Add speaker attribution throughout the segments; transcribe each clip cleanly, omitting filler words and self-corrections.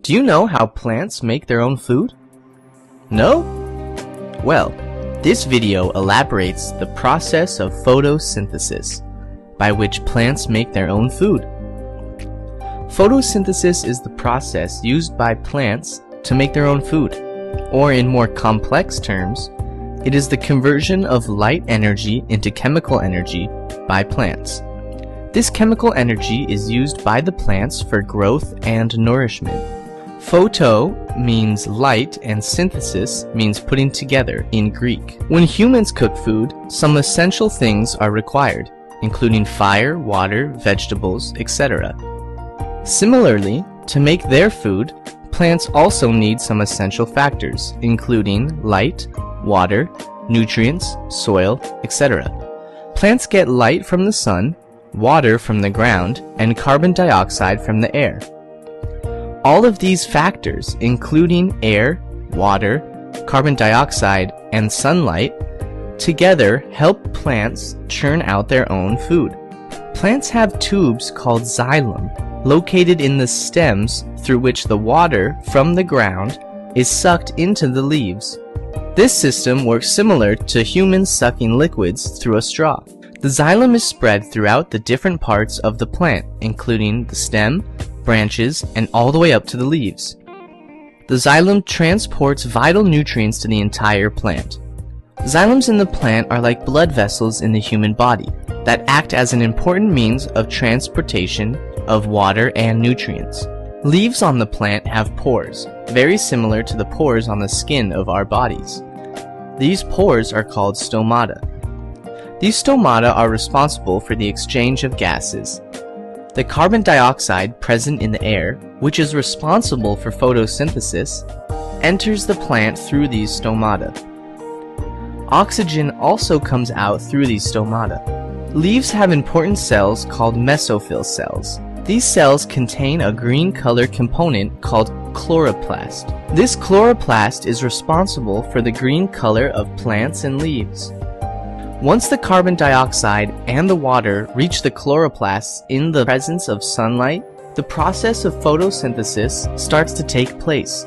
Speaker 1: Do you know how plants make their own food? No? Well, this video elaborates the process of photosynthesis, by which plants make their own food. Photosynthesis is the process used by plants to make their own food, or in more complex terms, it is the conversion of light energy into chemical energy by plants. This chemical energy is used by the plants for growth and nourishment. Photo means light and synthesis means putting together in Greek. When humans cook food, some essential things are required, including fire, water, vegetables, etc. Similarly, to make their food, plants also need some essential factors, including light, water, nutrients, soil, etc. Plants get light from the sun, water from the ground, and carbon dioxide from the air. All of these factors, including air, water, carbon dioxide, and sunlight, together help plants churn out their own food. Plants have tubes called xylem, located in the stems through which the water from the ground is sucked into the leaves. This system works similar to humans sucking liquids through a straw. The xylem is spread throughout the different parts of the plant, including the stem, branches, and all the way up to the leaves. The xylem transports vital nutrients to the entire plant. Xylems in the plant are like blood vessels in the human body that act as an important means of transportation of water and nutrients. Leaves on the plant have pores, very similar to the pores on the skin of our bodies. These pores are called stomata. These stomata are responsible for the exchange of gases. The carbon dioxide present in the air, which is responsible for photosynthesis, enters the plant through these stomata. Oxygen also comes out through these stomata. Leaves have important cells called mesophyll cells. These cells contain a green color component called chloroplast. This chloroplast is responsible for the green color of plants and leaves. Once the carbon dioxide and the water reach the chloroplasts in the presence of sunlight, the process of photosynthesis starts to take place.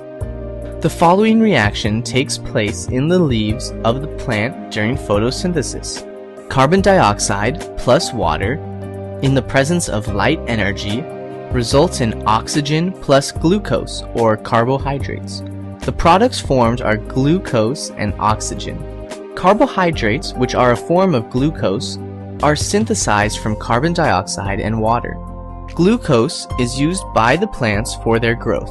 Speaker 1: The following reaction takes place in the leaves of the plant during photosynthesis. Carbon dioxide plus water in the presence of light energy results in oxygen plus glucose or carbohydrates. The products formed are glucose and oxygen. Carbohydrates, which are a form of glucose, are synthesized from carbon dioxide and water. Glucose is used by the plants for their growth.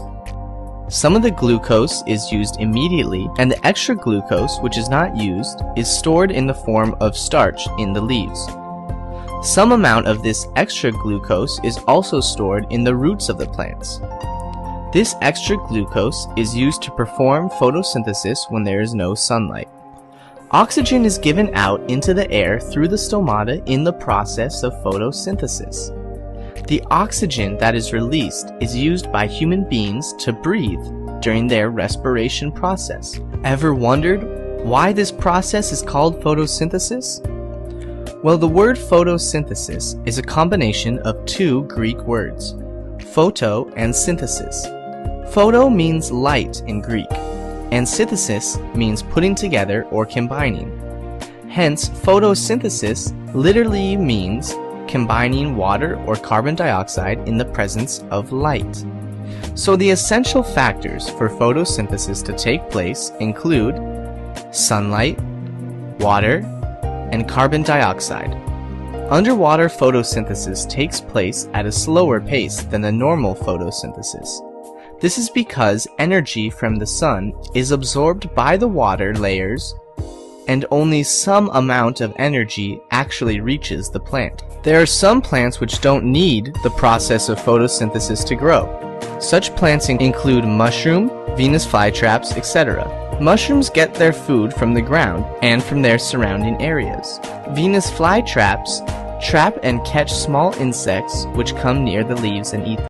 Speaker 1: Some of the glucose is used immediately, and the extra glucose, which is not used, is stored in the form of starch in the leaves. Some amount of this extra glucose is also stored in the roots of the plants. This extra glucose is used to perform photosynthesis when there is no sunlight. Oxygen is given out into the air through the stomata in the process of photosynthesis. The oxygen that is released is used by human beings to breathe during their respiration process. Ever wondered why this process is called photosynthesis? Well, the word photosynthesis is a combination of two Greek words, photo and synthesis. Photo means light in Greek, and synthesis means putting together or combining. Hence, photosynthesis literally means combining water or carbon dioxide in the presence of light. So the essential factors for photosynthesis to take place include sunlight, water, and carbon dioxide. Underwater photosynthesis takes place at a slower pace than the normal photosynthesis. This is because energy from the sun is absorbed by the water layers and only some amount of energy actually reaches the plant. There are some plants which don't need the process of photosynthesis to grow. Such plants include mushroom, Venus flytraps, etc. Mushrooms get their food from the ground and from their surrounding areas. Venus flytraps trap and catch small insects which come near the leaves and eat them.